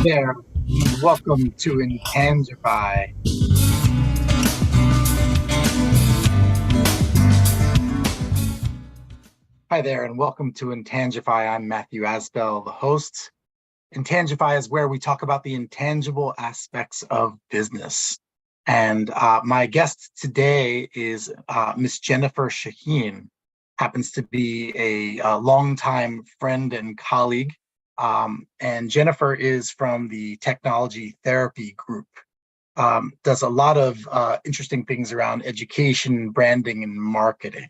there, and welcome to Intangify. Hi there, and welcome to Intangify. I'm Matthew Asbell, the host. Intangify is where we talk about the intangible aspects of business. And my guest today is Miss Jennifer Shaheen, happens to be a longtime friend and colleague. And Jennifer is from the Technology Therapy Group. Does a lot of interesting things around education, branding, and marketing.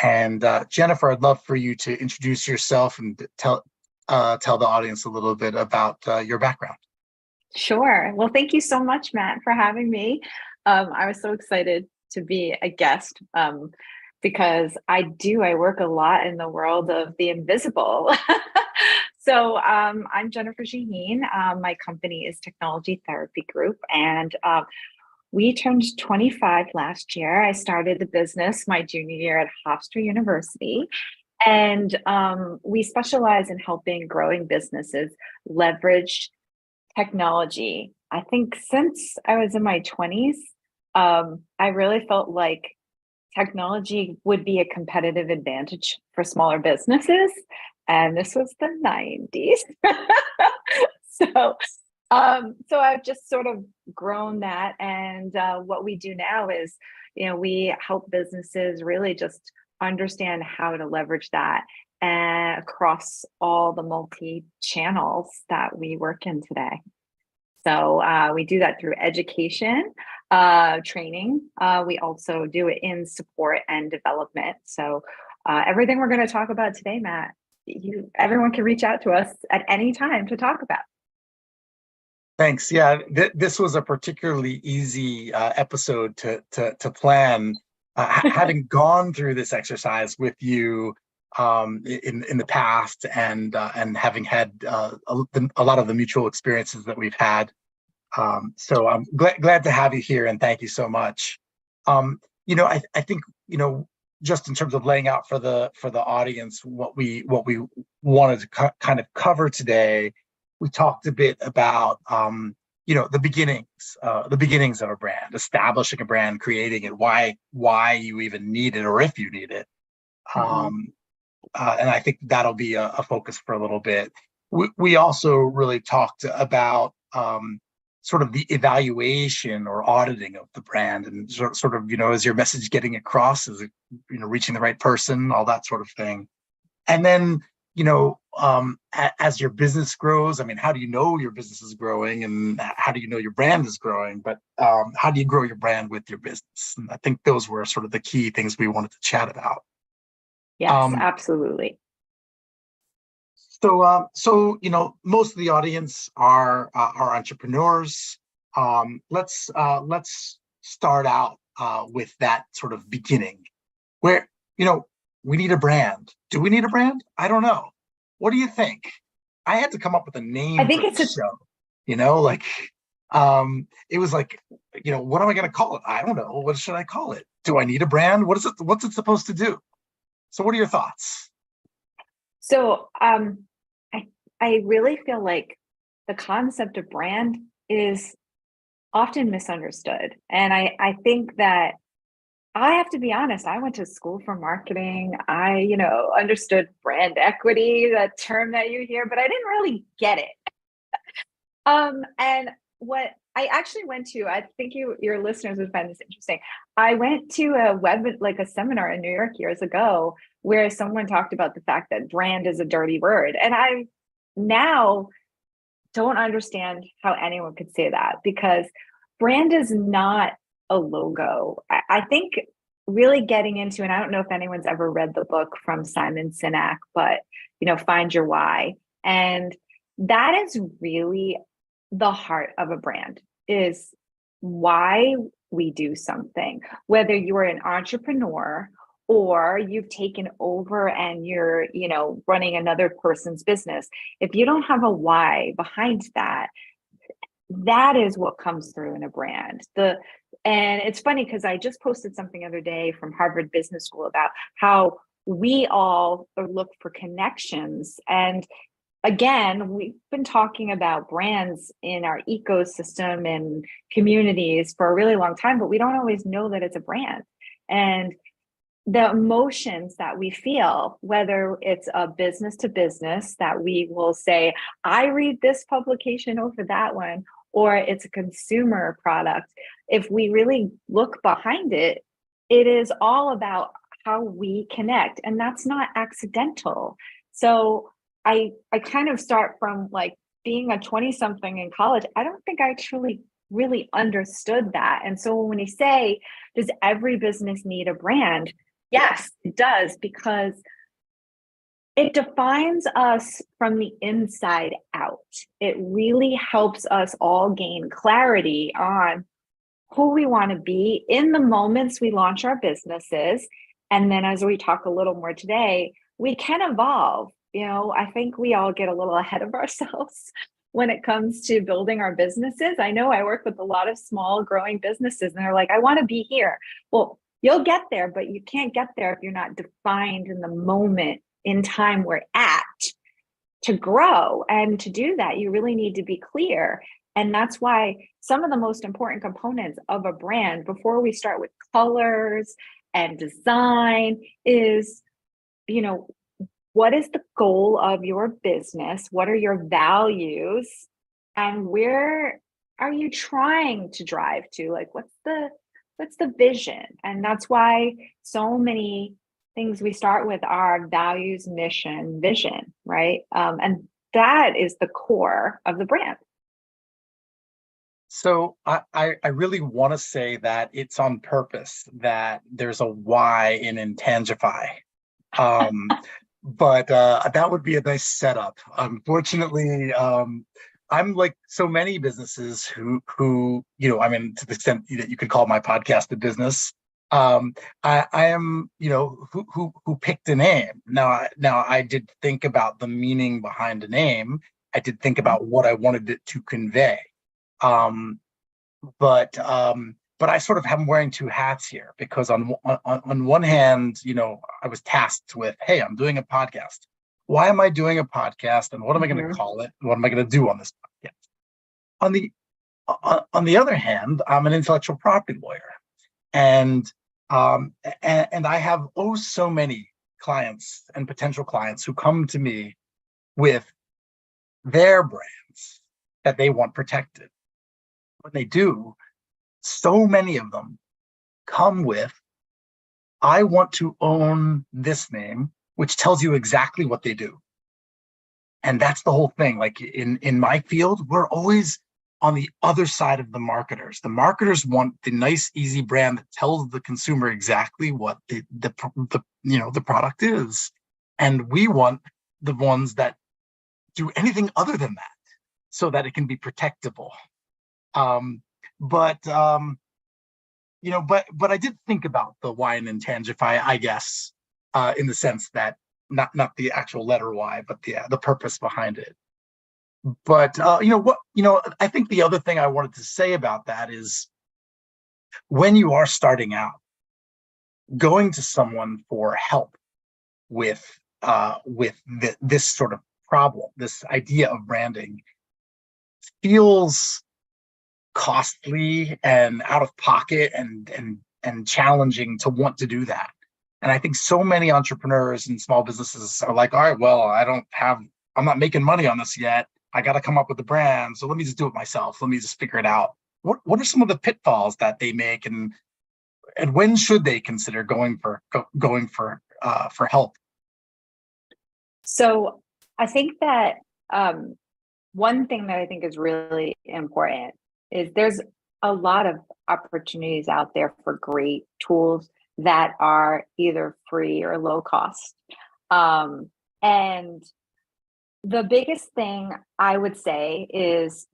And Jennifer, I'd love for you to introduce yourself and tell the audience a little bit about your background. Sure. Well, thank you so much, Matt, for having me. I was so excited to be a guest because I work a lot in the world of the invisible. So I'm Jennifer Shaheen. My company is Technology Therapy Group, and we turned 25 last year. I started the business my junior year at Hofstra University. And we specialize in helping growing businesses leverage technology. I think since I was in my 20s, I really felt like technology would be a competitive advantage for smaller businesses. And this was the 90s. So I've just sort of grown that. And what we do now is, we help businesses really just understand how to leverage that across all the multi-channels that we work in today. So we do that through education, training. We also do it in support and development. So everything we're going to talk about today, Matt, everyone can reach out to us at any time to talk about. Thanks. Yeah, this was a particularly easy episode to plan. Having gone through this exercise with you in the past, and having had a lot of the mutual experiences that we've had, so I'm glad to have you here, and thank you so much. I think just in terms of laying out for the audience what we wanted to kind of cover today, we talked a bit about the beginnings of a brand, establishing a brand, creating it, why you even need it, or if you need it. And I think that'll be a focus for a little bit. We also really talked about sort of the evaluation or auditing of the brand, and sort of, is your message getting across? Is it, reaching the right person, all that sort of thing. And then, as your business grows, I mean, how do you know your business is growing, and how do you know your brand is growing? But how do you grow your brand with your business? And I think those were sort of the key things we wanted to chat about. Yes, absolutely. So most of the audience are entrepreneurs. Let's start out with that sort of beginning, where we need a brand. Do we need a brand? I don't know. What do you think? I had to come up with a name. I think for it's the show. It was like, what am I going to call it? I don't know. What should I call it? Do I need a brand? What's it supposed to do? So what are your thoughts? So I really feel like the concept of brand is often misunderstood. And I think that I have to be honest, I went to school for marketing. I, understood brand equity, that term that you hear, but I didn't really get it. And what I actually went to, I think your listeners would find this interesting. I went to a seminar in New York years ago where someone talked about the fact that brand is a dirty word. And I now don't understand how anyone could say that, because brand is not a logo. I think really getting into, and I don't know if anyone's ever read the book from Simon Sinek, but, Find Your Why. And that is really the heart of a brand, is why we do something, whether you're an entrepreneur or you've taken over and you're, running another person's business. If you don't have a why behind that, that is what comes through in a brand. And it's funny because I just posted something the other day from Harvard Business School about how we all look for connections, and again, we've been talking about brands in our ecosystem and communities for a really long time, but we don't always know that it's a brand. And the emotions that we feel, whether it's a business to business that we will say, I read this publication over that one, or it's a consumer product, if we really look behind it, it is all about how we connect. And that's not accidental. So I kind of start from like being a 20 something in college. I don't think I truly really understood that. And so when we say, does every business need a brand? Yes, it does, because it defines us from the inside out. It really helps us all gain clarity on who we want to be in the moments we launch our businesses. And then as we talk a little more today, we can evolve. You know, I think we all get a little ahead of ourselves when it comes to building our businesses. I know I work with a lot of small growing businesses and they're like, I want to be here. Well, you'll get there, but you can't get there if you're not defined in the moment in time we're at to grow. And to do that, you really need to be clear. And that's why some of the most important components of a brand before we start with colors and design is, you know, what is the goal of your business? What are your values? And where are you trying to drive to? Like, what's the vision? And that's why so many things we start with are values, mission, vision, right? And that is the core of the brand. So I really want to say that it's on purpose that there's a Y in Intangify. But that would be a nice setup. Unfortunately, I'm like so many businesses who I mean, to the extent that you could call my podcast a business. I am, who picked a name. Now I did think about the meaning behind a name. I did think about what I wanted it to convey. Um, but I sort of am wearing two hats here because on one hand, I was tasked with, hey, I'm doing a podcast. Why am I doing a podcast, and what am I going to call it? And what am I going to do on this podcast? On the other hand, I'm an intellectual property lawyer, and I have so many clients and potential clients who come to me with their brands that they want protected. When they do, so many of them come with, I want to own this name, which tells you exactly what they do. And that's the whole thing. Like in my field, we're always on the other side of the marketers. The marketers want the nice, easy brand that tells the consumer exactly what the product is. And we want the ones that do anything other than that so that it can be protectable. But I did think about the Y in Intangify, I guess, in the sense that not the actual letter Y, but the purpose behind it. But I think the other thing I wanted to say about that is when you are starting out, going to someone for help with this sort of problem, this idea of branding, feels costly and out of pocket and challenging to want to do that. And I think so many entrepreneurs and small businesses are like, all right, well, I'm not making money on this yet. I got to come up with the brand. So let me just do it myself. Let me just figure it out. What are some of the pitfalls that they make, and when should they consider going for help? So I think that one thing that I think is really important is there's a lot of opportunities out there for great tools that are either free or low cost. And the biggest thing I would say is,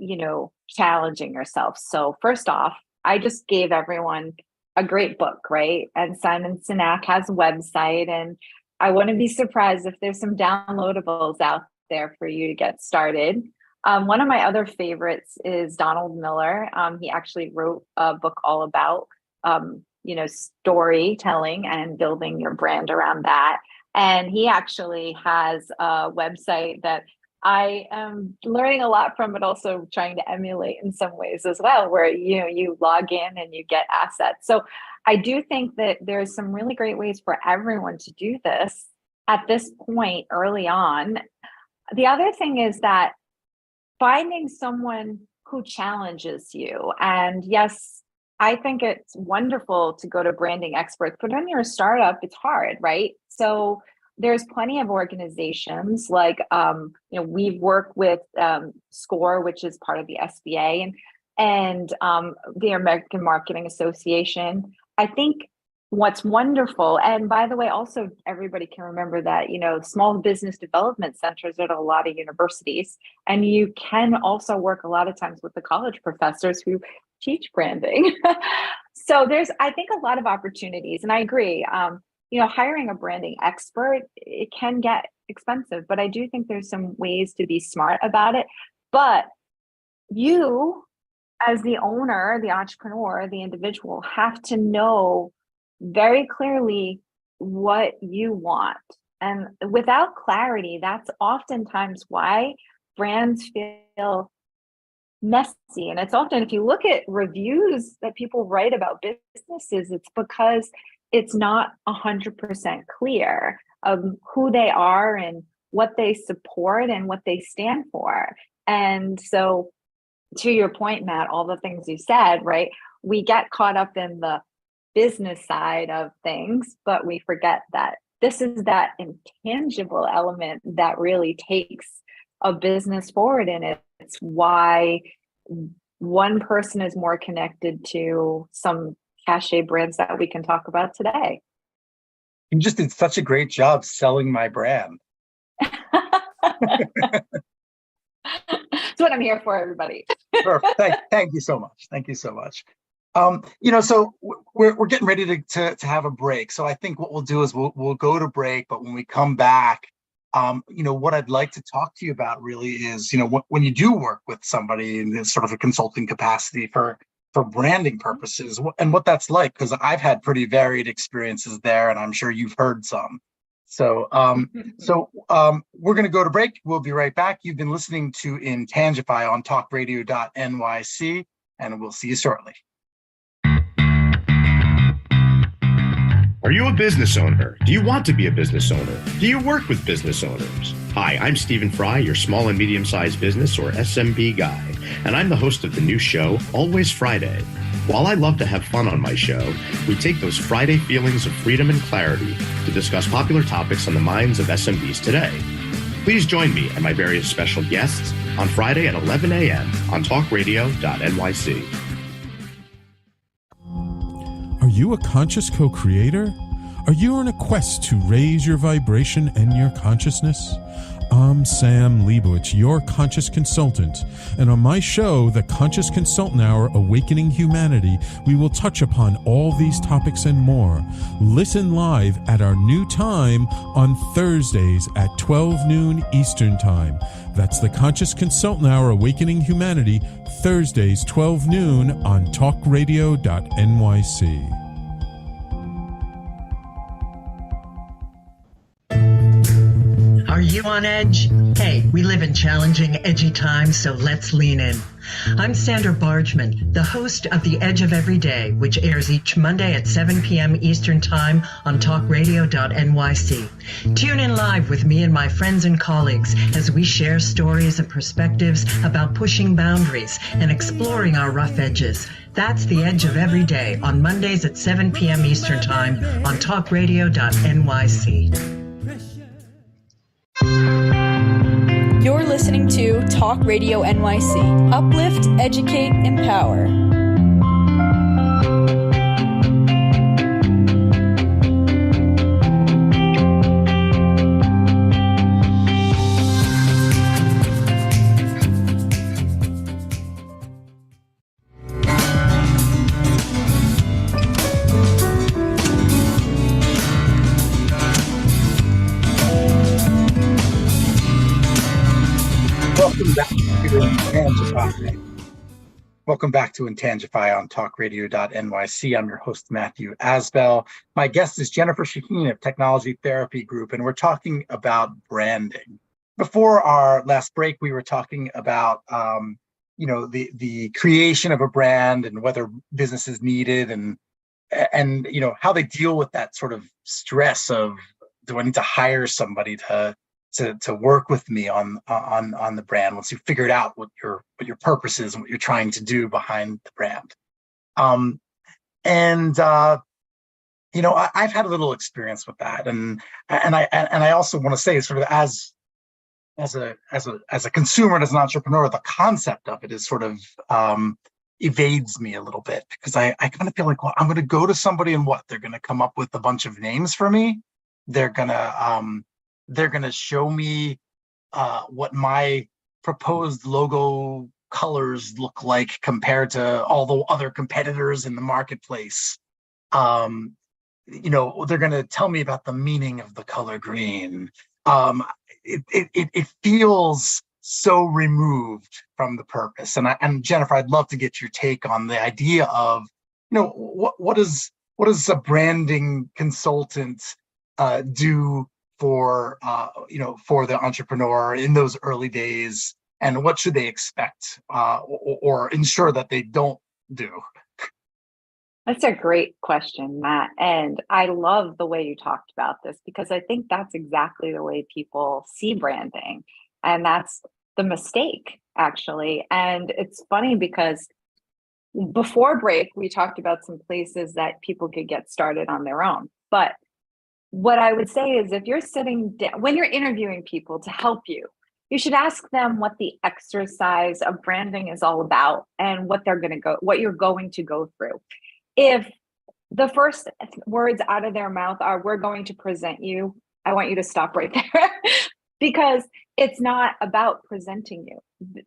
challenging yourself. So first off, I just gave everyone a great book, right? And Simon Sinek has a website, and I wouldn't be surprised if there's some downloadables out there for you to get started. One of my other favorites is Donald Miller. He actually wrote a book all about, storytelling and building your brand around that. And he actually has a website that I am learning a lot from it, also trying to emulate in some ways as well, where you log in and you get assets. So I do think that there's some really great ways for everyone to do this at this point early on. The other thing is that finding someone who challenges you. And yes, I think it's wonderful to go to branding experts, but when you're a startup, it's hard, right? So there's plenty of organizations like, we've worked with SCORE, which is part of the SBA, and the American Marketing Association. I think what's wonderful, and by the way, also everybody can remember that, small business development centers are at a lot of universities, and you can also work a lot of times with the college professors who teach branding. So there's, I think, a lot of opportunities, and I agree. Hiring a branding expert, it can get expensive, but I do think there's some ways to be smart about it. But you, as the owner, the entrepreneur, the individual, have to know very clearly what you want. And without clarity, that's oftentimes why brands feel messy. And it's often, if you look at reviews that people write about businesses, it's because it's not 100% clear of who they are and what they support and what they stand for. And so, to your point, Matt, all the things you said, right? We get caught up in the business side of things, but we forget that this is that intangible element that really takes a business forward. And it's why one person is more connected to some cachet brands that we can talk about today. You just did such a great job selling my brand. That's what I'm here for, everybody. Perfect. Thank you so much. Thank you so much. So we're getting ready to have a break. So I think what we'll do is we'll go to break, but when we come back, what I'd like to talk to you about really is, when you do work with somebody in this sort of a consulting capacity for branding purposes, and what that's like, because I've had pretty varied experiences there, and I'm sure you've heard some. So we're going to go to break. We'll be right back. You've been listening to Intangify on talkradio.nyc, and we'll see you shortly. Are you a business owner? Do you want to be a business owner? Do you work with business owners? Hi, I'm Stephen Fry, your small and medium-sized business, or SMB guy, and I'm the host of the new show, Always Friday. While I love to have fun on my show, we take those Friday feelings of freedom and clarity to discuss popular topics on the minds of SMBs today. Please join me and my various special guests on Friday at 11 a.m. on talkradio.nyc. Are you a conscious co-creator? Are you on a quest to raise your vibration and your consciousness? I'm Sam Leibowitz, your conscious consultant, and on my show, The Conscious Consultant Hour, Awakening Humanity, we will touch upon all these topics and more. Listen live at our new time on Thursdays at 12 noon Eastern Time. That's The Conscious Consultant Hour, Awakening Humanity, Thursdays 12 noon on talkradio.nyc. Are you on edge? Hey, we live in challenging, edgy times, so let's lean in. I'm Sandra Bargman, the host of The Edge of Every Day, which airs each Monday at 7 p.m. Eastern Time on talkradio.nyc. Tune in live with me and my friends and colleagues as we share stories and perspectives about pushing boundaries and exploring our rough edges. That's The Edge of Every Day on Mondays at 7 p.m. Eastern Time on talkradio.nyc. You're listening to Talk Radio NYC. Uplift, educate, empower. Welcome back to Intangify on talkradio.nyc. I'm your host, Matthew Asbell. My guest is Jennifer Shaheen of Technology Therapy Group, and we're talking about branding. before our last break, we were talking about the creation of a brand and whether businesses need it, and how they deal with that sort of stress of, do I need to hire somebody to work with me on the brand once you figured out what your purpose is and what you're trying to do behind the brand. I've had a little experience with that, and I also want to say, sort of as a consumer and as an entrepreneur, the concept of it is sort of evades me a little bit, because I kind of feel like, well, I'm going to go to somebody and they're going to come up with a bunch of names for me. They're going to show me what my proposed logo colors look like compared to all the other competitors in the marketplace. They're going to tell me about the meaning of the color green. It feels so removed from the purpose. And Jennifer, I'd love to get your take on the idea of, what does a branding consultant do for the entrepreneur in those early days, and what should they expect or ensure that they don't do? That's a great question, Matt. And I love the way you talked about this, because I think that's exactly the way people see branding. And that's the mistake, actually. And it's funny because before break, we talked about some places that people could get started on their own. But what I would say is, if you're sitting down, when you're interviewing people to help you, you should ask them what the exercise of branding is all about and what you're going to go through. If the first words out of their mouth are, "We're going to present you," I want you to stop right there, because it's not about presenting you.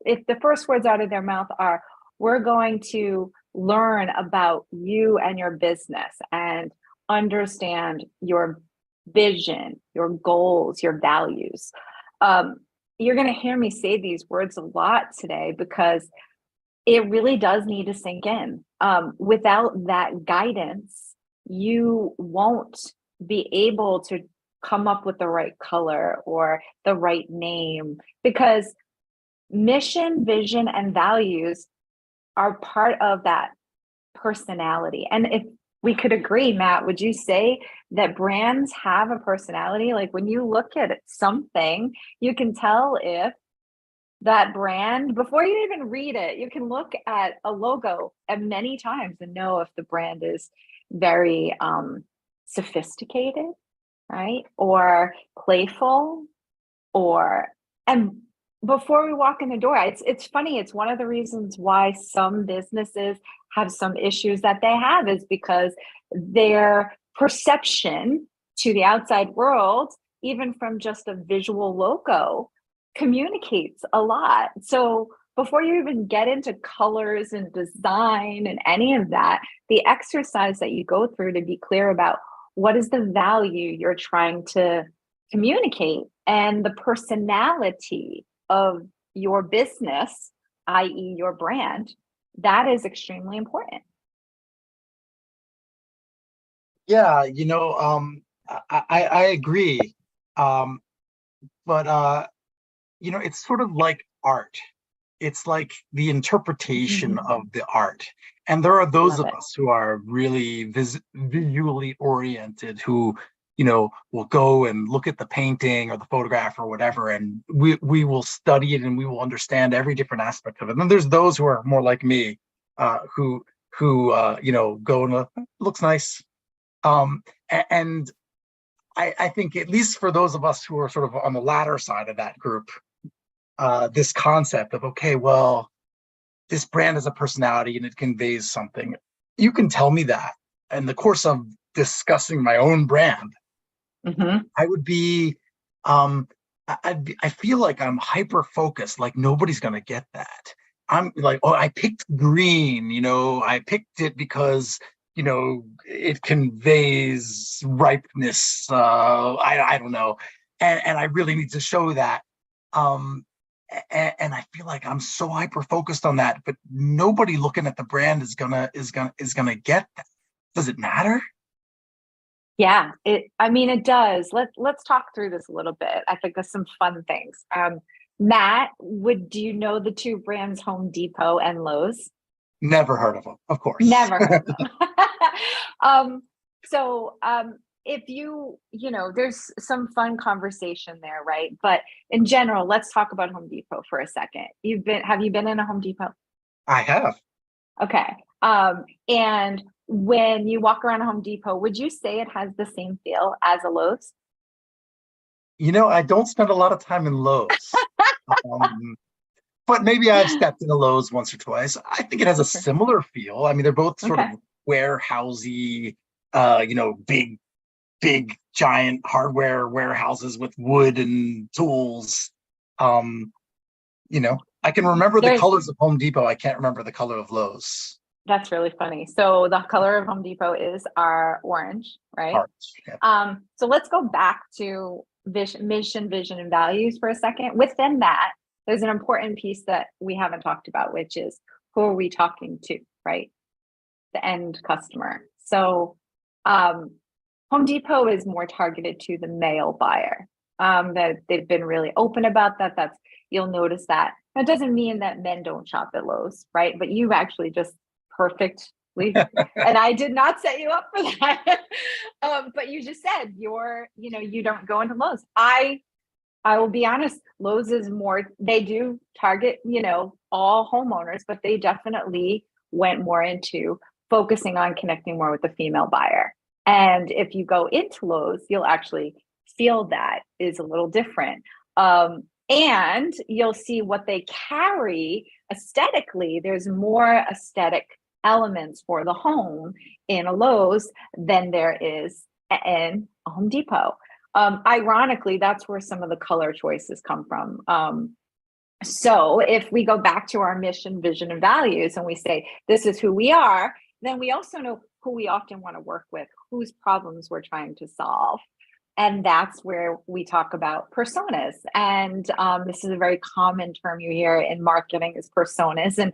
If the first words out of their mouth are, "We're going to learn about you and your business and understand your vision, your goals, your values," you're going to hear me say these words a lot today, because it really does need to sink in. Without that guidance, you won't be able to come up with the right color or the right name, because mission, vision, and values are part of that personality. And if we could agree, Matt, would you say that brands have a personality? Like, when you look at something, you can tell if that brand, before you even read it, you can look at a logo many times and know if the brand is very sophisticated, right? Or playful, and before we walk in the door, it's funny. It's one of the reasons why some businesses have some issues that they have, is because their perception to the outside world, even from just a visual logo, communicates a lot. So before you even get into colors and design and any of that, the exercise that you go through to be clear about what is the value you're trying to communicate and the personality of your business, i.e. your brand, that is extremely important. Yeah, I agree. But it's sort of like art. It's like the interpretation of the art. And there are those of us who are really visually oriented, who, will go and look at the painting or the photograph or whatever, and we will study it and we will understand every different aspect of it. And then there's those who are more like me, who go and it looks nice. And I think, at least for those of us who are sort of on the latter side of that group, this concept of, okay, well, this brand has a personality and it conveys something. You can tell me that in the course of discussing my own brand. I would be, I feel like I'm hyper focused, like nobody's going to get that. I'm like, oh, I picked green, I picked it because, it conveys ripeness. I don't know. And I really need to show that. And I feel like I'm so hyper focused on that, but nobody looking at the brand is gonna get that. Does it matter? Yeah, I mean, it does. Let's talk through this a little bit. I think there's some fun things. Matt, do you know the two brands Home Depot and Lowe's? Never heard of them, of course. Never heard of them. So if there's some fun conversation there, right? But in general, let's talk about Home Depot for a second. Have you been in a Home Depot? I have. Okay. And when you walk around a Home Depot, would you say it has the same feel as a Lowe's? I don't spend a lot of time in Lowe's. But maybe I've stepped in a Lowe's once or twice. I think it has a similar feel. I mean, they're both sort of warehousey, big, giant hardware warehouses with wood and tools. I can remember the colors of Home Depot. I can't remember the color of Lowe's. That's really funny. So the color of Home Depot is our orange, right? Orange, yeah. So let's go back to mission, vision, and values for a second. Within that, there's an important piece that we haven't talked about, which is who are we talking to, right? The end customer. So Home Depot is more targeted to the male buyer. That they've been really open about that. You'll notice that. That doesn't mean that men don't shop at Lowe's, right? But you've actually just perfectly, and I did not set you up for that. But you just said you don't go into Lowe's. I will be honest, Lowe's is more, they do target, all homeowners, but they definitely went more into focusing on connecting more with the female buyer. And if you go into Lowe's, you'll actually feel that is a little different. And you'll see what they carry aesthetically. There's more aesthetic elements for the home in a Lowe's than there is in a Home Depot. Ironically, that's where some of the color choices come from. So if we go back to our mission, vision, and values, and we say, this is who we are, then we also know who we often want to work with, whose problems we're trying to solve. And that's where we talk about personas. And this is a very common term you hear in marketing is personas. And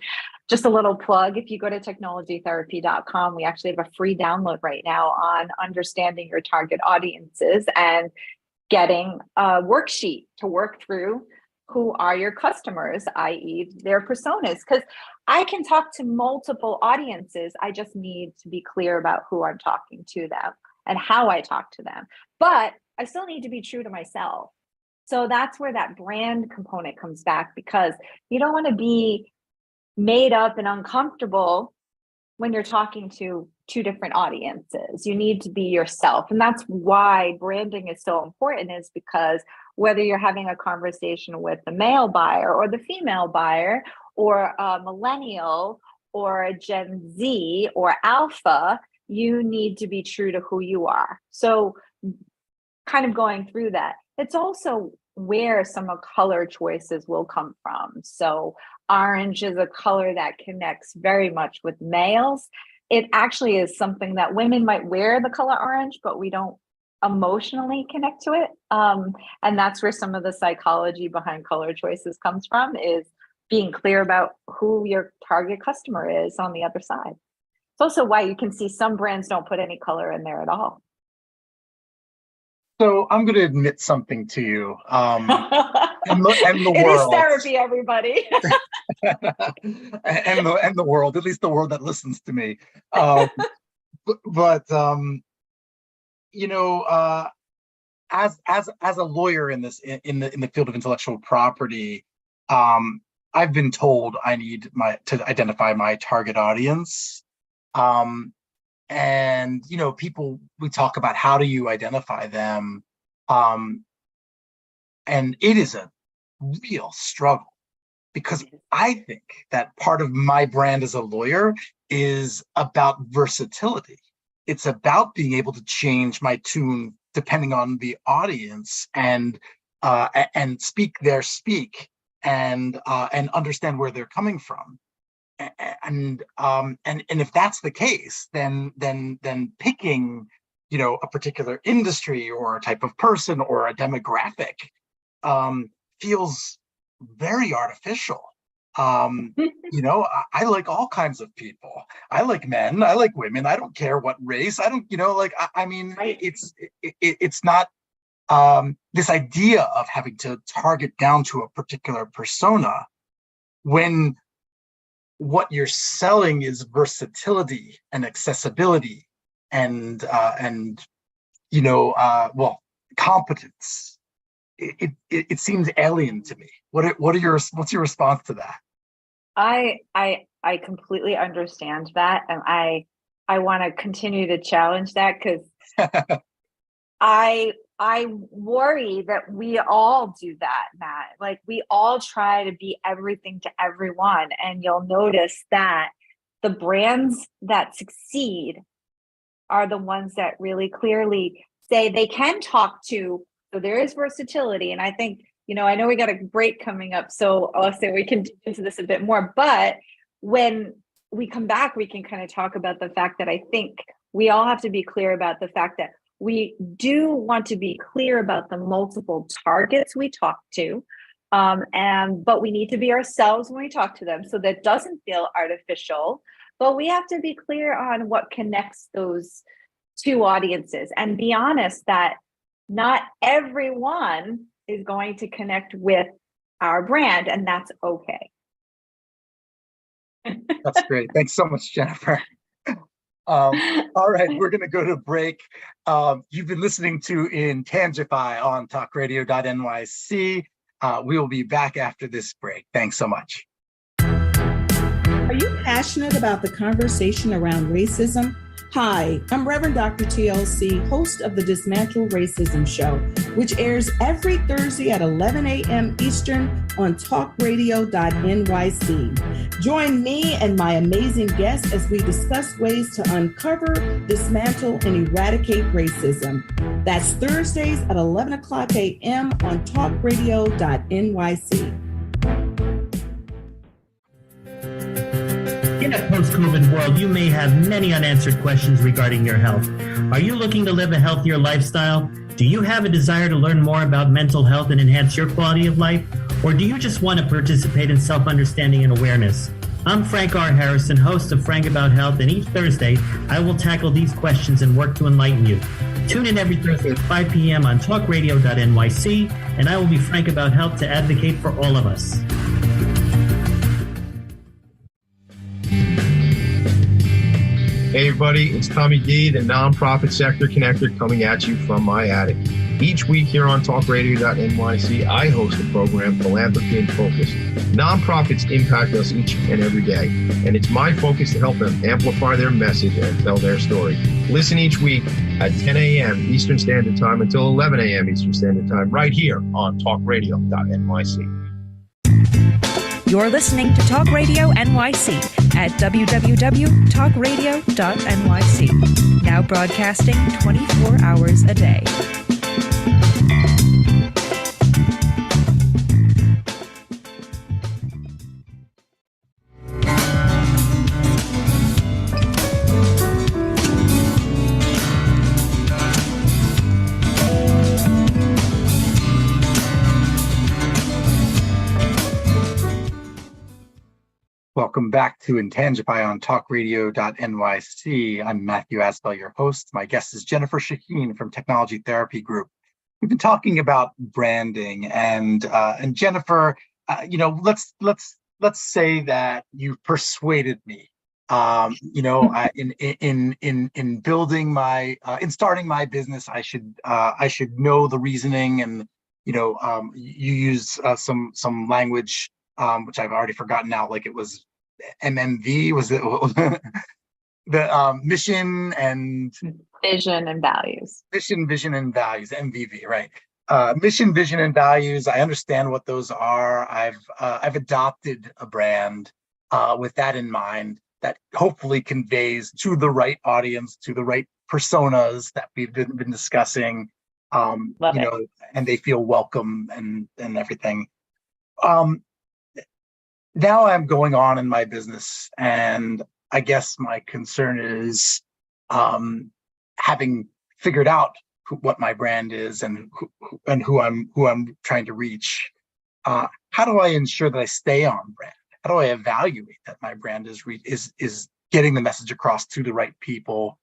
just a little plug, if you go to technologytherapy.com, we actually have a free download right now on understanding your target audiences and getting a worksheet to work through who are your customers, i.e. their personas. Because I can talk to multiple audiences. I just need to be clear about who I'm talking to them and how I talk to them. But I still need to be true to myself. So that's where that brand component comes back, because you don't want to be made up and uncomfortable when you're talking to two different audiences. You need to be yourself. And that's why branding is so important, is because whether you're having a conversation with the male buyer or the female buyer or a millennial or a Gen Z or alpha, you need to be true to who you are. So kind of going through that, it's also where some of color choices will come from. So orange is a color that connects very much with males. It actually is something that women might wear the color orange, but we don't emotionally connect to it. And that's where some of the psychology behind color choices comes from, is being clear about who your target customer is on the other side. It's also why you can see some brands don't put any color in there at all. So I'm going to admit something to you. And the It world. is therapy, everybody. and the world, at least the world that listens to me. As a lawyer in the field of intellectual property, I've been told I need to identify my target audience. And we talk about how do you identify them, and it is a real struggle, because I think that part of my brand as a lawyer is about versatility. It's about being able to change my tune depending on the audience and speak their speak and understand where they're coming from. And if that's the case, then picking a particular industry or a type of person or a demographic feels very artificial. I like all kinds of people. I like men, I like women, I don't care what race. I don't, Right. it's not this idea of having to target down to a particular persona when what you're selling is versatility and accessibility and competence. It seems alien to me. What's your response to that? I completely understand that, and I want to continue to challenge that, because I worry that we all do that, Matt. Like, we all try to be everything to everyone, and you'll notice that the brands that succeed are the ones that really clearly say they can talk to. So there is versatility, and I think, I know we got a break coming up, so I'll say we can dig into this a bit more. But when we come back, we can kind of talk about the fact that I think we all have to be clear about the fact that we do want to be clear about the multiple targets we talk to, but we need to be ourselves when we talk to them, so that doesn't feel artificial. But we have to be clear on what connects those two audiences, and be honest that not everyone is going to connect with our brand, and that's okay. That's great. Thanks so much, Jennifer. All right, we're going to go to break. You've been listening to Intangify on talkradio.nyc. We will be back after this break. Thanks so much. Are you passionate about the conversation around racism? Hi, I'm Reverend Dr. TLC, host of the Dismantle Racism Show, which airs every Thursday at 11 a.m. Eastern on talkradio.nyc. Join me and my amazing guests as we discuss ways to uncover, dismantle, and eradicate racism. That's Thursdays at 11 o'clock a.m. on talkradio.nyc. In a post-COVID world, you may have many unanswered questions regarding your health. Are you looking to live a healthier lifestyle? Do you have a desire to learn more about mental health and enhance your quality of life? Or do you just want to participate in self-understanding and awareness? I'm Frank R. Harrison, host of Frank About Health, and each Thursday, I will tackle these questions and work to enlighten you. Tune in every Thursday at 5 p.m. on talkradio.nyc, and I will be frank about health to advocate for all of us. Hey everybody, it's Tommy D, the nonprofit sector connector, coming at you from my attic. Each week here on talkradio.nyc, I host a program, Philanthropy in Focus. Nonprofits impact us each and every day, and it's my focus to help them amplify their message and tell their story. Listen each week at 10 a.m. Eastern Standard Time until 11 a.m. Eastern Standard Time, right here on talkradio.nyc. You're listening to Talk Radio NYC at www.talkradio.nyc. Now broadcasting 24 hours a day. Welcome back to Intangify on talkradio.nyc. I'm Matthew Asbell, your host. My guest is Jennifer Shaheen from Technology Therapy Group. We've been talking about branding, and Jennifer, let's say that you've persuaded me. In building in starting my business, I should know the reasoning, and you use some language which I've already forgotten now, like it was MMV, was it the mission and Vision and values. Mission, vision, and values, MVV, right? Mission, vision, and values. I understand what those are. I've adopted a brand with that in mind, that hopefully conveys to the right audience, to the right personas that we've been discussing. And they feel welcome and everything. Now I'm going on in my business, and I guess my concern is having figured out what my brand is and who I'm trying to reach. How do I ensure that I stay on brand? I evaluate that my brand is getting the message across to the right people?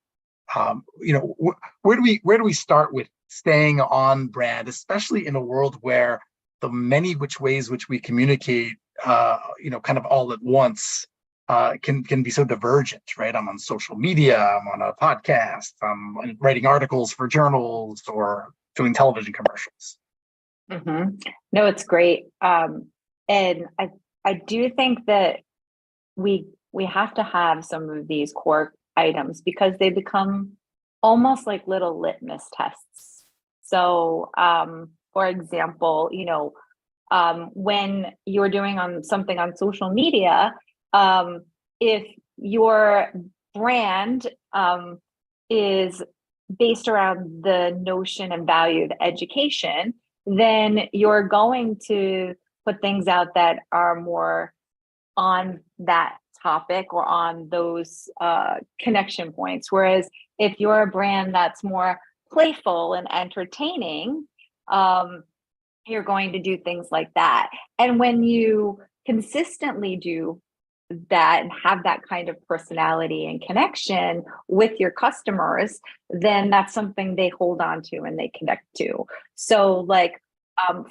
Where do we start with staying on brand, especially in a world where the many which ways which we communicate, kind of all at once, can be so divergent, right? I'm on social media, I'm on a podcast, I'm writing articles for journals or doing television commercials. Mm-hmm. No, it's great. And I do think that we have to have some of these core items because they become almost like little litmus tests. So, for example, when you're doing something on social media, if your brand is based around the notion and value of education, then you're going to put things out that are more on that topic or on those connection points. Whereas if you're a brand that's more playful and entertaining, you're going to do things like that. And when you consistently do that and have that kind of personality and connection with your customers, then that's something they hold on to and they connect to. So like,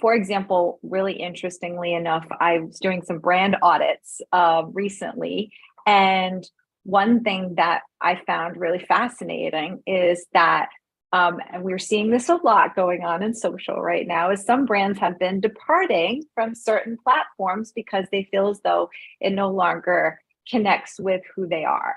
for example, really interestingly enough, I was doing some brand audits recently. And one thing that I found really fascinating is that, and we're seeing this a lot going on in social right now, is some brands have been departing from certain platforms because they feel as though it no longer connects with who they are.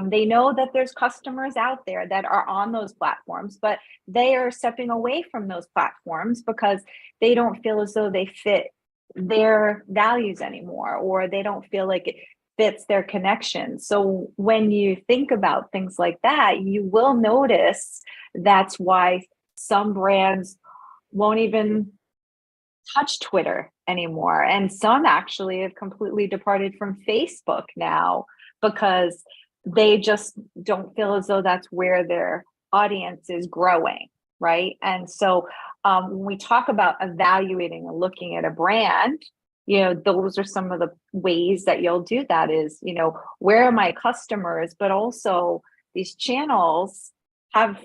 They know that there's customers out there that are on those platforms, but they are stepping away from those platforms because they don't feel as though they fit their values anymore, or they don't feel like it fits their connection. So when you think about things like that, you will notice that's why some brands won't even touch Twitter anymore. And some actually have completely departed from Facebook now because they just don't feel as though that's where their audience is growing, right? And so when we talk about evaluating and looking at a brand, those are some of the ways that you'll do that is, where are my customers, but also these channels have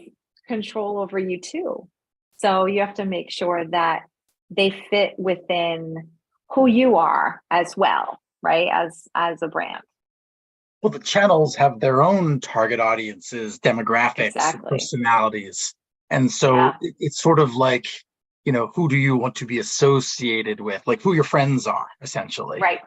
control over you too. So you have to make sure that they fit within who you are as well, right? As a brand. Well, the channels have their own target audiences, demographics, Exactly. personalities. And so it's sort of like, who do you want to be associated with? Like who your friends are, essentially. Right.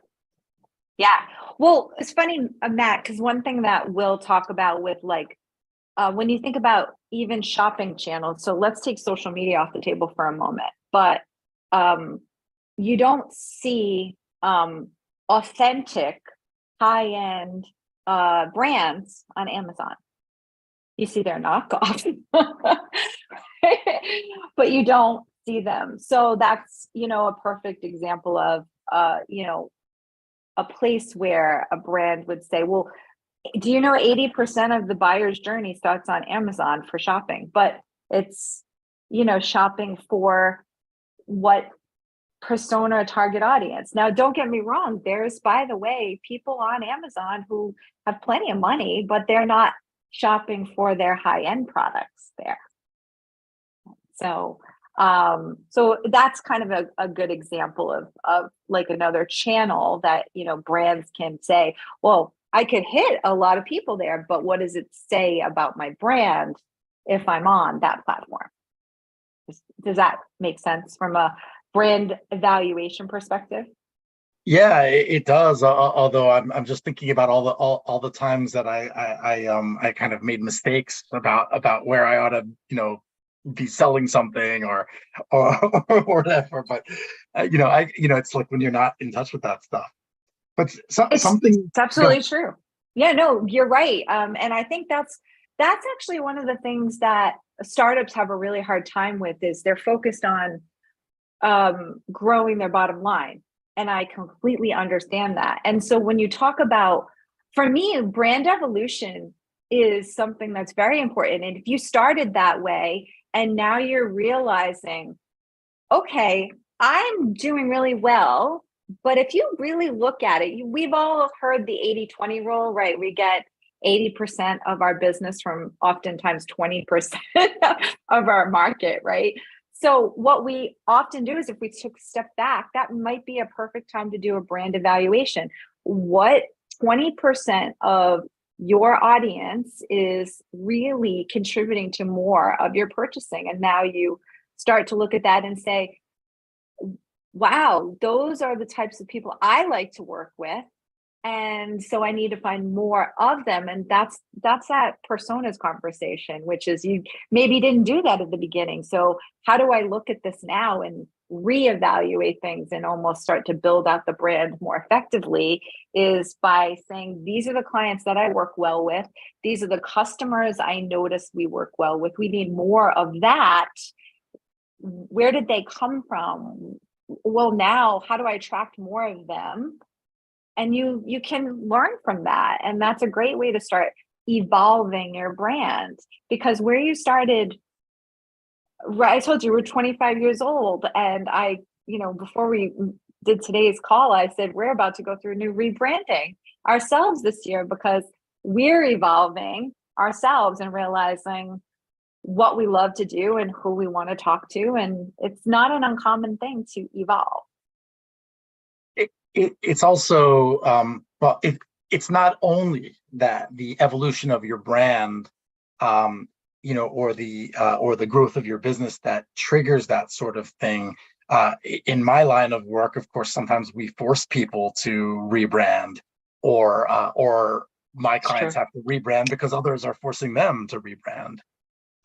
Yeah. Well, it's funny, Matt, because one thing that we'll talk about with when you think about even shopping channels, so let's take social media off the table for a moment, but you don't see authentic, high-end brands on Amazon. You see their knockoff, but you don't see them. So that's, a perfect example of, a place where a brand would say, well, do you know 80% of the buyer's journey starts on Amazon for shopping, but it's, shopping for what persona target audience. Now, don't get me wrong. There's, by the way, people on Amazon who have plenty of money, but they're not shopping for their high-end products there. So, so that's kind of a good example of like another channel that, brands can say, well, I could hit a lot of people there, but what does it say about my brand if I'm on that platform? Does that make sense from a brand evaluation perspective? Yeah, it does. Although I'm just thinking about all the times that I kind of made mistakes about where I ought to be selling something or whatever. But it's like when you're not in touch with that stuff. But It's absolutely true. Yeah, no, you're right. And I think that's actually one of the things that startups have a really hard time with is they're focused on growing their bottom line. And I completely understand that. And so when you talk about, for me, brand evolution is something that's very important. And if you started that way and now you're realizing, okay, I'm doing really well But if you really look at it, we've all heard the 80-20 rule, right? We get 80% of our business from oftentimes 20% of our market, right? So what we often do is if we took a step back, that might be a perfect time to do a brand evaluation. What 20% of your audience is really contributing to more of your purchasing? And now you start to look at that and say, wow, those are the types of people I like to work with. And so I need to find more of them. And that's that personas conversation, which is you maybe didn't do that at the beginning. So how do I look at this now and reevaluate things and almost start to build out the brand more effectively, is by saying, these are the clients that I work well with. These are the customers I notice we work well with. We need more of that. Where did they come from? Well, now how do I attract more of them? And you can learn from that. And that's a great way to start evolving your brand, because where you started, right, I told you we're 25 years old. And before we did today's call, I said, we're about to go through a new rebranding ourselves this year, because we're evolving ourselves and realizing what we love to do and who we want to talk to. And it's not an uncommon thing to evolve. It's also it's not only that the evolution of your brand, or the growth of your business that triggers that sort of thing. In my line of work, of course, sometimes we force people to rebrand, or my clients have to rebrand because others are forcing them to rebrand.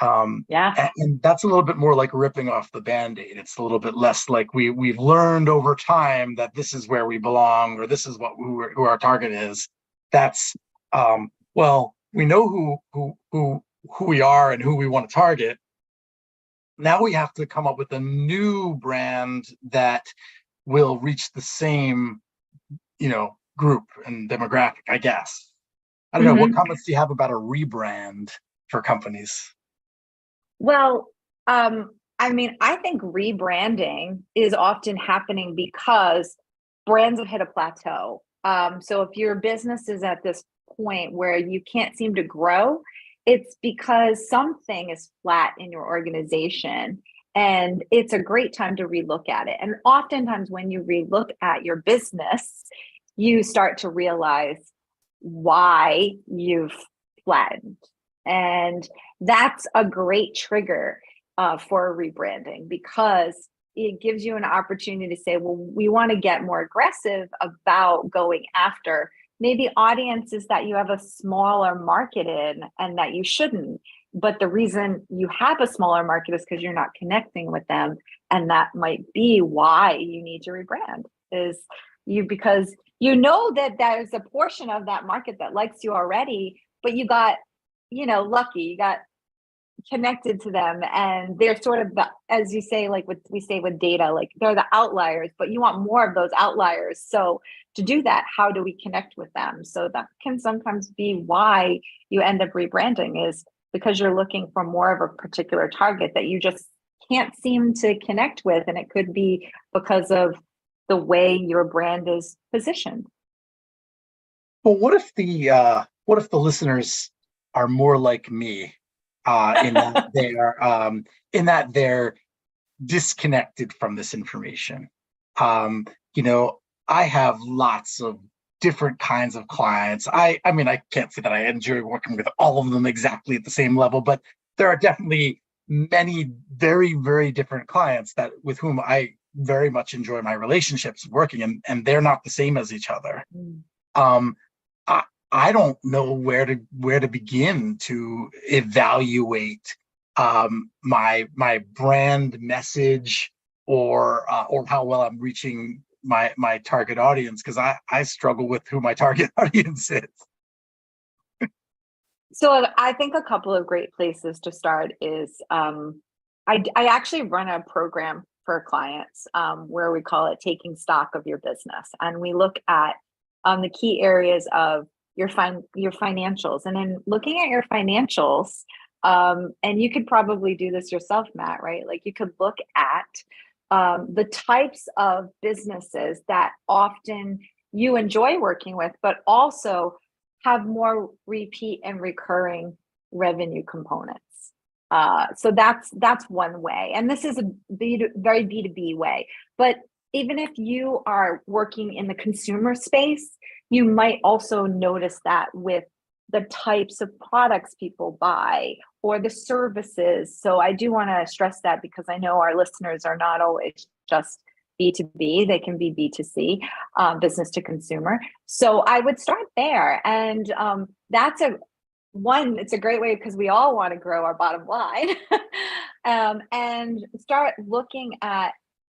And that's a little bit more like ripping off the Band-Aid. It's a little bit less like we've learned over time that this is where we belong, or this is who our target is. That's we know who we are and who we want to target. Now we have to come up with a new brand that will reach the same, group and demographic, I guess. I don't know. What comments do you have about a rebrand for companies? Well, I think rebranding is often happening because brands have hit a plateau. So if your business is at this point where you can't seem to grow, it's because something is flat in your organization, and it's a great time to relook at it. And oftentimes when you relook at your business, you start to realize why you've flattened. And that's a great trigger for rebranding, because it gives you an opportunity to say, well, we want to get more aggressive about going after maybe audiences that you have a smaller market in and that you shouldn't. But the reason you have a smaller market is because you're not connecting with them. And that might be why you need to rebrand, because you know that there's a portion of that market that likes you already, but you got lucky, you got connected to them, and they're sort of as you say, like what we say with data, like they're the outliers, but you want more of those outliers. So to do that, how do we connect with them? So that can sometimes be why you end up rebranding, is because you're looking for more of a particular target that you just can't seem to connect with. And it could be because of the way your brand is positioned. Well, what if the listeners are more like me, in that they're disconnected from this information? I have lots of different kinds of clients. I can't say that I enjoy working with all of them exactly at the same level, but there are definitely many very, very different clients with whom I very much enjoy my relationships working, and they're not the same as each other. I don't know where to begin to evaluate my brand message, or how well I'm reaching my target audience, because I struggle with who my target audience is. So I think a couple of great places to start is I actually run a program for clients where we call it Taking Stock of Your Business, and we look at the key areas of your financials. And in looking at your financials, and you could probably do this yourself, Matt, right? Like you could look at the types of businesses that often you enjoy working with, but also have more repeat and recurring revenue components. So that's one way. And this is a very B2B way. But even if you are working in the consumer space, you might also notice that with the types of products people buy or the services. So I do want to stress that, because I know our listeners are not always just B2B, they can be B2C, business to consumer. So I would start there. And it's a great way, because we all want to grow our bottom line, and start looking at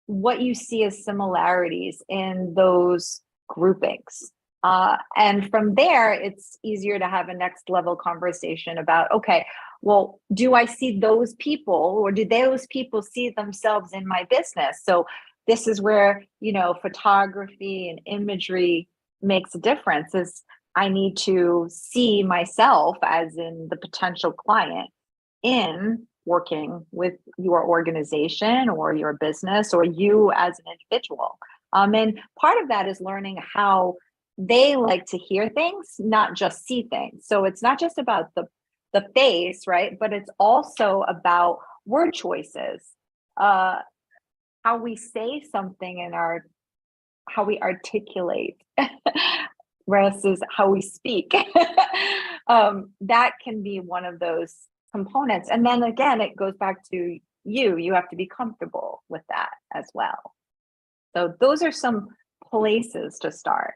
what you see as similarities in those groupings. And from there, it's easier to have a next level conversation about, okay, well, do I see those people, or do those people see themselves in my business? So this is where, photography and imagery makes a difference, is I need to see myself as in the potential client in working with your organization or your business or you as an individual. And part of that is learning how they like to hear things, not just see things. So it's not just about the face, right? But it's also about word choices, how we say something in how we articulate versus how we speak. That can be one of those components. And then again, it goes back to you have to be comfortable with that as well. So those are some places to start.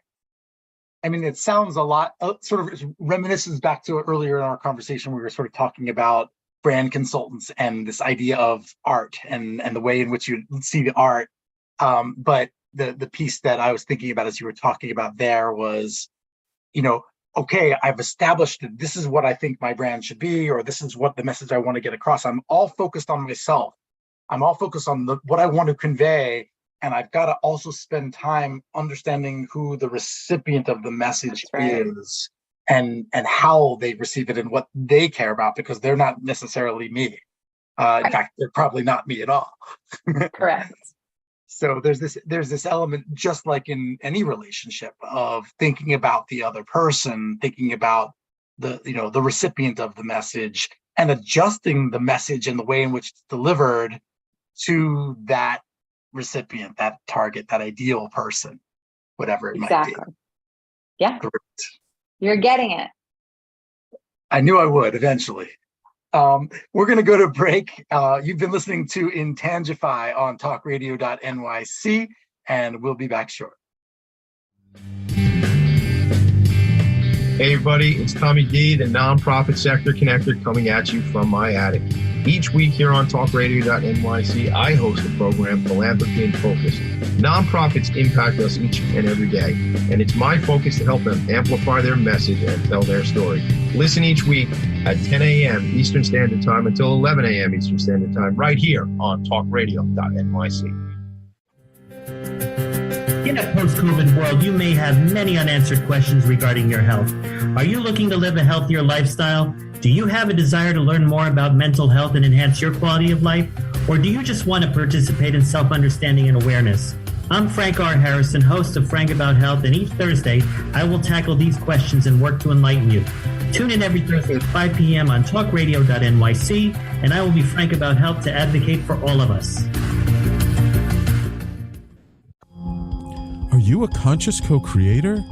I mean, it sounds a lot, sort of reminiscens back to earlier in our conversation. We were sort of talking about brand consultants and this idea of art and the way in which you see the art. But the piece that I was thinking about as you were talking about there was, okay, I've established that this is what I think my brand should be, or this is what the message I want to get across. I'm all focused on myself. I'm all focused on what I want to convey. And I've got to also spend time understanding who the recipient of the message is and how they receive it and what they care about, because they're not necessarily me. In fact, they're probably not me at all. Correct. So there's this element, just like in any relationship, of thinking about the other person, thinking about the recipient of the message, and adjusting the message and the way in which it's delivered to that recipient, that target, that ideal person, whatever it might be. Yeah. Great. You're getting it. I knew I would eventually. We're going to go to break. You've been listening to Intangify on talkradio.nyc, and we'll be back shortly. Hey everybody, it's Tommy D, the nonprofit sector connector, coming at you from my attic. Each week here on talkradio.nyc, I host a program, Philanthropy in Focus. Nonprofits impact us each and every day, and it's my focus to help them amplify their message and tell their story. Listen each week at 10 a.m. Eastern Standard Time until 11 a.m. Eastern Standard Time, right here on talkradio.nyc. In a post-COVID world, you may have many unanswered questions regarding your health. Are you looking to live a healthier lifestyle? Do you have a desire to learn more about mental health and enhance your quality of life? Or do you just want to participate in self-understanding and awareness? I'm Frank R. Harrison, host of Frank About Health, and each Thursday, I will tackle these questions and work to enlighten you. Tune in every Thursday at 5 p.m. on talkradio.nyc, and I will be frank about health to advocate for all of us. Are you a conscious co-creator?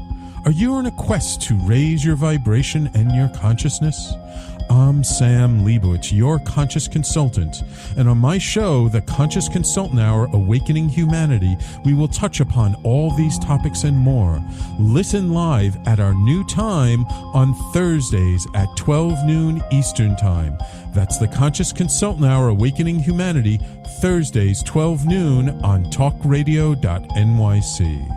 Are you on a quest to raise your vibration and your consciousness? I'm Sam Leibowitz, your conscious consultant, and on my show, The Conscious Consultant Hour, Awakening Humanity, we will touch upon all these topics and more. Listen live at our new time on Thursdays at 12 noon Eastern Time. That's The Conscious Consultant Hour, Awakening Humanity, Thursdays 12 noon on talkradio.nyc.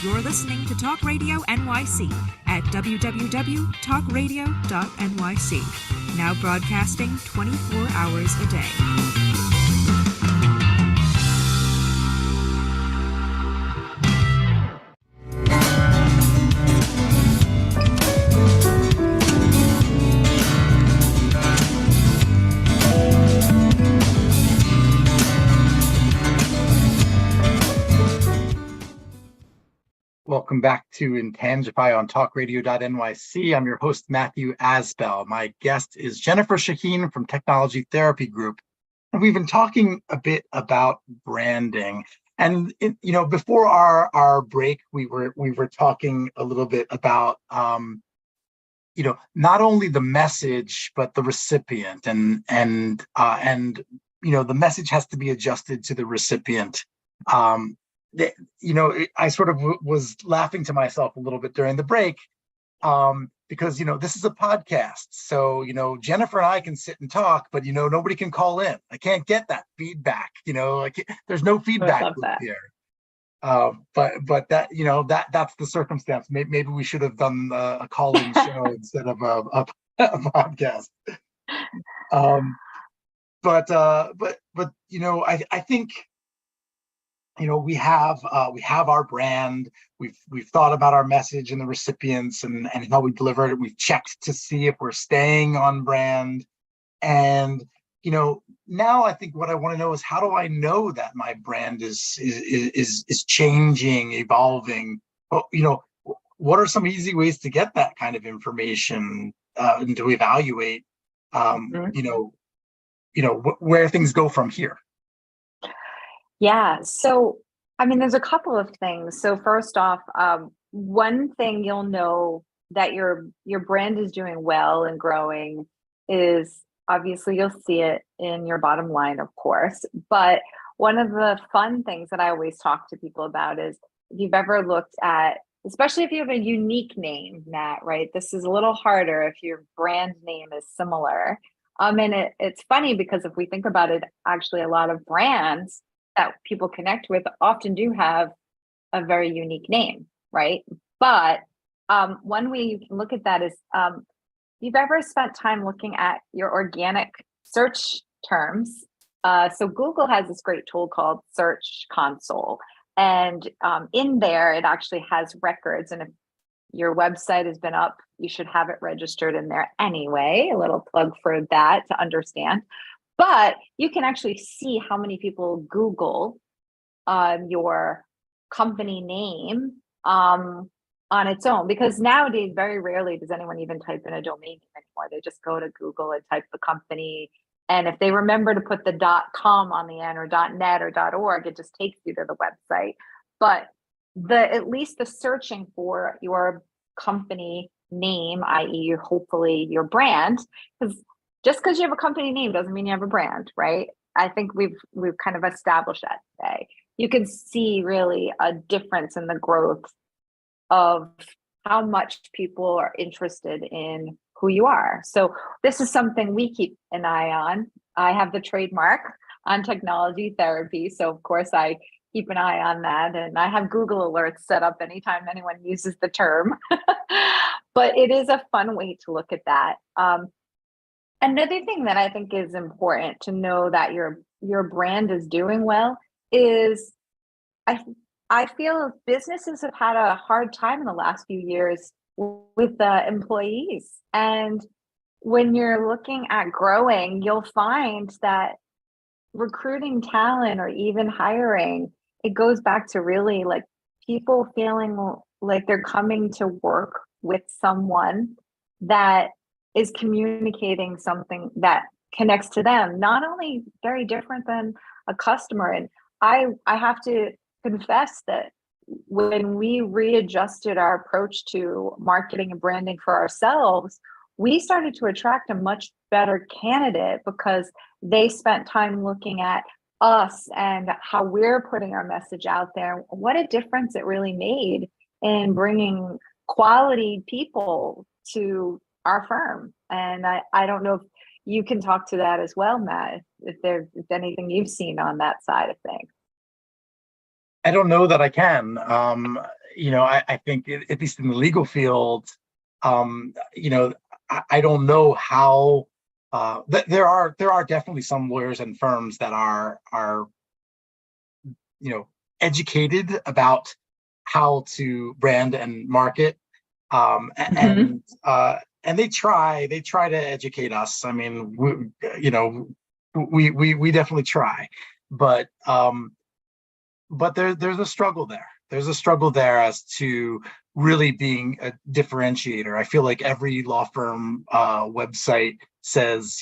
You're listening to Talk Radio NYC at www.talkradio.nyc. Now broadcasting 24 hours a day. Welcome back to Intangify on talkradio.nyc. I'm your host, Matthew Asbell. My guest is Jennifer Shaheen from Technology Therapy Group. And we've been talking a bit about branding. And before our break, we were talking a little bit about not only the message but the recipient, and the message has to be adjusted to the recipient. I sort of was laughing to myself a little bit during the break, because this is a podcast, so Jennifer and I can sit and talk, but nobody can call in. I can't get that feedback. There's no feedback loop here. But that's the circumstance. Maybe we should have done a call-in show instead of a podcast. I think we have our brand. We've thought about our message and the recipients and how we deliver it. We've checked to see if we're staying on brand. And now I think what I want to know is, how do I know that my brand is changing, evolving? Well, what are some easy ways to get that kind of information and to evaluate where things go from here? Yeah. So, there's a couple of things. So first off, one thing you'll know that your brand is doing well and growing is, obviously you'll see it in your bottom line, of course. But one of the fun things that I always talk to people about is, if you've ever looked at, especially if you have a unique name, Matt, right? This is a little harder if your brand name is similar. And it's funny because if we think about it, actually a lot of brands that people connect with often do have a very unique name, right? But one way you can look at that is, you've ever spent time looking at your organic search terms. So Google has this great tool called Search Console. And in there, it actually has records. And if your website has been up, you should have it registered in there anyway. A little plug for that to understand. But you can actually see how many people Google your company name on its own, because nowadays very rarely does anyone even type in a domain name anymore. They just go to Google and type the company, and if they remember to put the .com on the end, or .net or .org, it just takes you to the website. But at least the searching for your company name, i.e. hopefully your brand, because just because you have a company name doesn't mean you have a brand, right? I think we've kind of established that today. You can see really a difference in the growth of how much people are interested in who you are. So this is something we keep an eye on. I have the trademark on technology therapy, so of course I keep an eye on that, and I have Google alerts set up anytime anyone uses the term. But it is a fun way to look at that. Another thing that I think is important to know that your brand is doing well is, I feel businesses have had a hard time in the last few years with the employees. And when you're looking at growing, you'll find that recruiting talent or even hiring, it goes back to really like people feeling like they're coming to work with someone that is communicating something that connects to them, not only very different than a customer. And I have to confess that when we readjusted our approach to marketing and branding for ourselves, we started to attract a much better candidate because they spent time looking at us and how we're putting our message out there. What a difference it really made in bringing quality people to our firm. And I don't know if you can talk to that as well, Matt, if there's anything you've seen on that side of things. I don't know that I can. I think, at least in the legal field, I don't know how. There are definitely some lawyers and firms that are educated about how to brand and market, and they try to educate us. I mean, we definitely try, but there's a struggle there. There's a struggle there as to really being a differentiator. I feel like every law firm website says,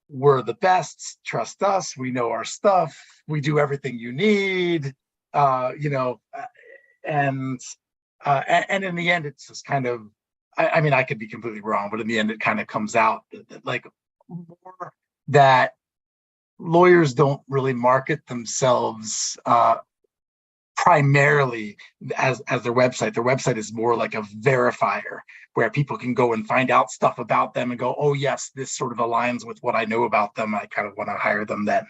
we're the best, trust us, we know our stuff, we do everything you need, and in the end, it's just kind of, I mean, I could be completely wrong, but in the end, it kind of comes out like more that lawyers don't really market themselves primarily as their website. Their website is more like a verifier where people can go and find out stuff about them and go, oh yes, this sort of aligns with what I know about them. I kind of want to hire them then,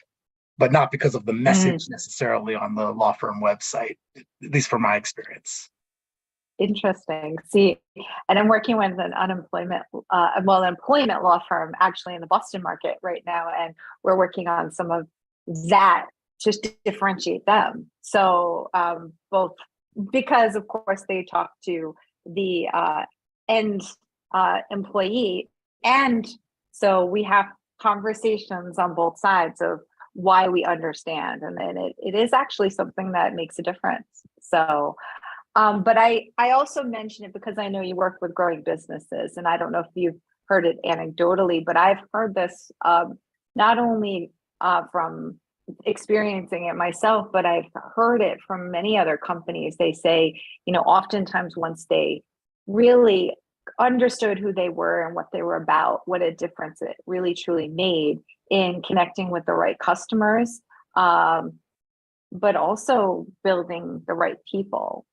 but not because of the message necessarily on the law firm website, at least from my experience. Interesting. See, and I'm working with an employment law firm actually in the Boston market right now, and we're working on some of that just to differentiate them. So both because, of course, they talk to the end employee, and so we have conversations on both sides of why we understand, and then it is actually something that makes a difference. So. But I also mention it because I know you work with growing businesses, and I don't know if you've heard it anecdotally, but I've heard this not only from experiencing it myself, but I've heard it from many other companies. They say, oftentimes once they really understood who they were and what they were about, what a difference it really truly made in connecting with the right customers, but also building the right people,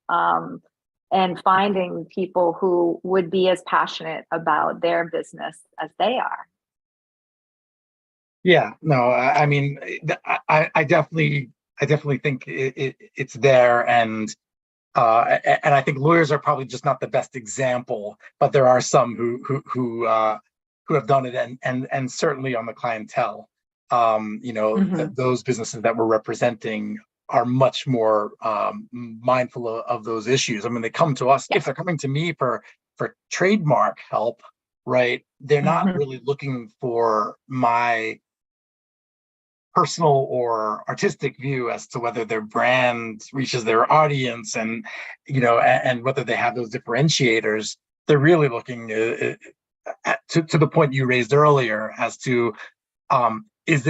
and finding people who would be as passionate about their business as they are. Yeah, no, I mean, I definitely think it's there, and I think lawyers are probably just not the best example, but there are some who have done it, and certainly on the clientele, those businesses that we're representing are much more mindful of those issues. I mean, they come to us, if they're coming to me for trademark help, right? They're not really looking for my personal or artistic view as to whether their brand reaches their audience, and and whether they have those differentiators. They're really looking to the point you raised earlier as to is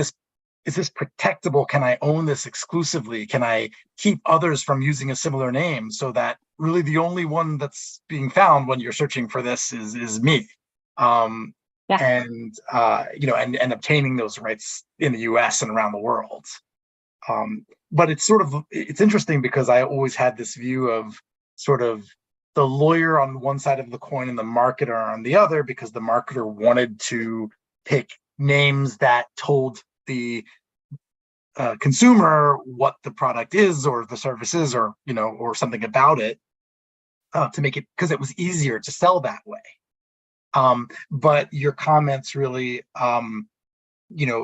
this protectable? Can I own this exclusively? Can I keep others from using a similar name, so that really the only one that's being found when you're searching for this is me? And obtaining those rights in the US and around the world. But it's interesting because I always had this view of sort of the lawyer on one side of the coin and the marketer on the other, because the marketer wanted to pick names that told the consumer what the product is or the service is, or something about it, to make it, because it was easier to sell that way. But your comments really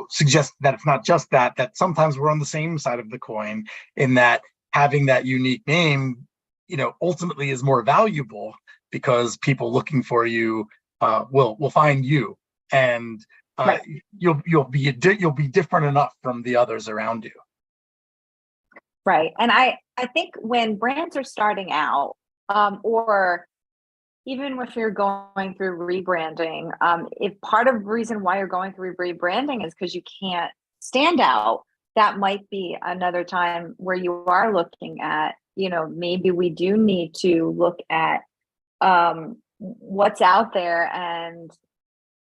suggest that it's not just that sometimes we're on the same side of the coin, in that having that unique name ultimately is more valuable, because people looking for you will find you, and you'll be different enough from the others around you. Right. And I think when brands are starting out, or even if you're going through rebranding, if part of the reason why you're going through rebranding is because you can't stand out, that might be another time where you are looking at, maybe we do need to look at what's out there and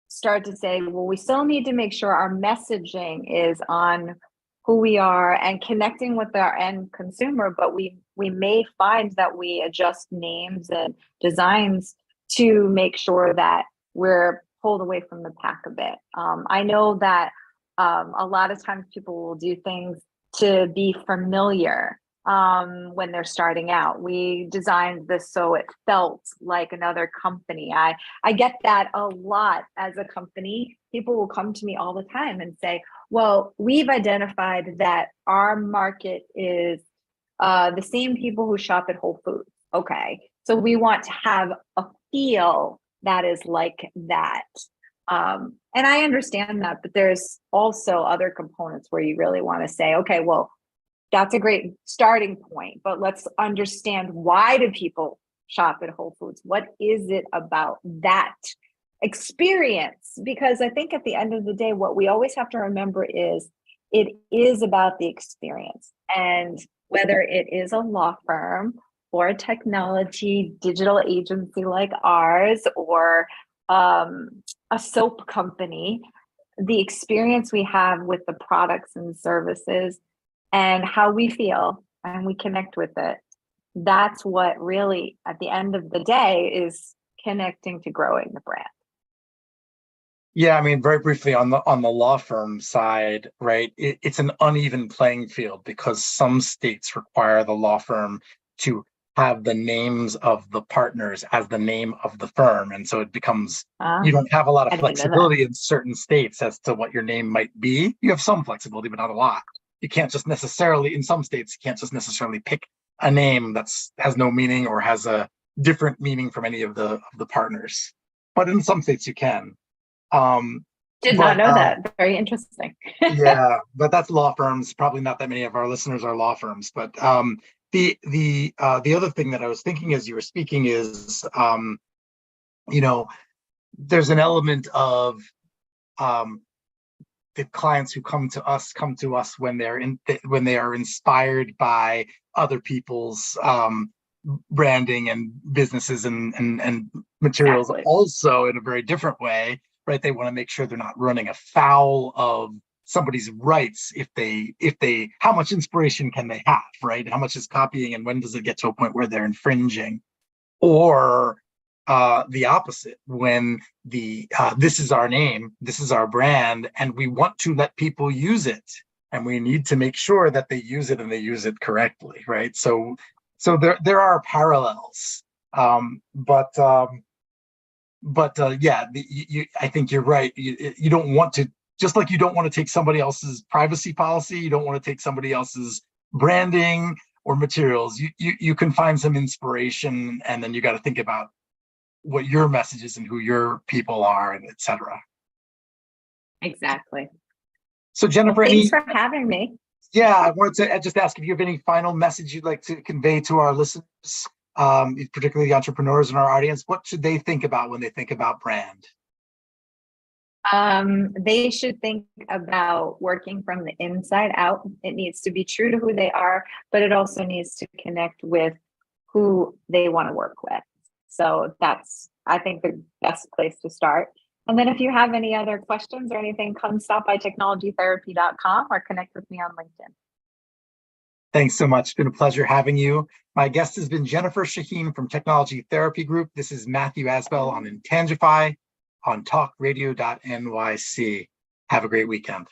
start to say, well, we still need to make sure our messaging is on who we are and connecting with our end consumer, but we may find that we adjust names and designs to make sure that we're pulled away from the pack a bit. I know that a lot of times people will do things to be familiar when they're starting out. We designed this so it felt like another company. I get that a lot as a company. People will come to me all the time and say, well, we've identified that our market is the same people who shop at Whole Foods. Okay, so we want to have a feel that is like that. And I understand that, but there's also other components where you really want to say, okay, well, that's a great starting point, but let's understand, why do people shop at Whole Foods? What is it about that experience? Because I think at the end of the day, what we always have to remember is it is about the experience. And whether it is a law firm or a technology digital agency like ours, or a soap company, the experience we have with the products and services and how we feel and we connect with it, that's what really, at the end of the day, is connecting to growing the brand. Yeah, I mean, very briefly on the law firm side, right? It's an uneven playing field because some states require the law firm to have the names of the partners as the name of the firm, and so it becomes you don't have a lot I of didn't know that. flexibility in certain states as to what your name might be. You have some flexibility, but not a lot. You can't just necessarily, in some states, you can't just necessarily pick a name has no meaning or has a different meaning from any of the partners. But in some states you can. Did not know that. Very interesting. Yeah, but that's law firms. Probably not that many of our listeners are law firms. But the other thing that I was thinking as you were speaking is, there's an element of the clients who come to us when they are inspired by other people's branding and businesses and materials. Exactly. Also, in a very different way, right? They want to make sure they're not running afoul of somebody's rights. If they, how much inspiration can they have, right? How much is copying, and when does it get to a point where they're infringing? Or the opposite, when this is our name, this is our brand, and we want to let people use it, and we need to make sure that they use it and they use it correctly, right? So there are parallels, but yeah, I think you're right. You don't want to, just like you don't want to take somebody else's privacy policy, you don't want to take somebody else's branding or materials. You can find some inspiration, and then you got to think about what your message is and who your people are, and et cetera. Exactly. So Jennifer, thanks for having me. Yeah, I wanted to just ask if you have any final message you'd like to convey to our listeners, particularly the entrepreneurs in our audience. What should they think about when they think about brand? They should think about working from the inside out. It needs to be true to who they are, but it also needs to connect with who they want to work with. So that's, I think, the best place to start. And then if you have any other questions or anything, come stop by technologytherapy.com or connect with me on LinkedIn. Thanks so much. It's been a pleasure having you. My guest has been Jennifer Shaheen from Technology Therapy Group. This is Matthew Asbell on Intangify on talkradio.nyc. Have a great weekend.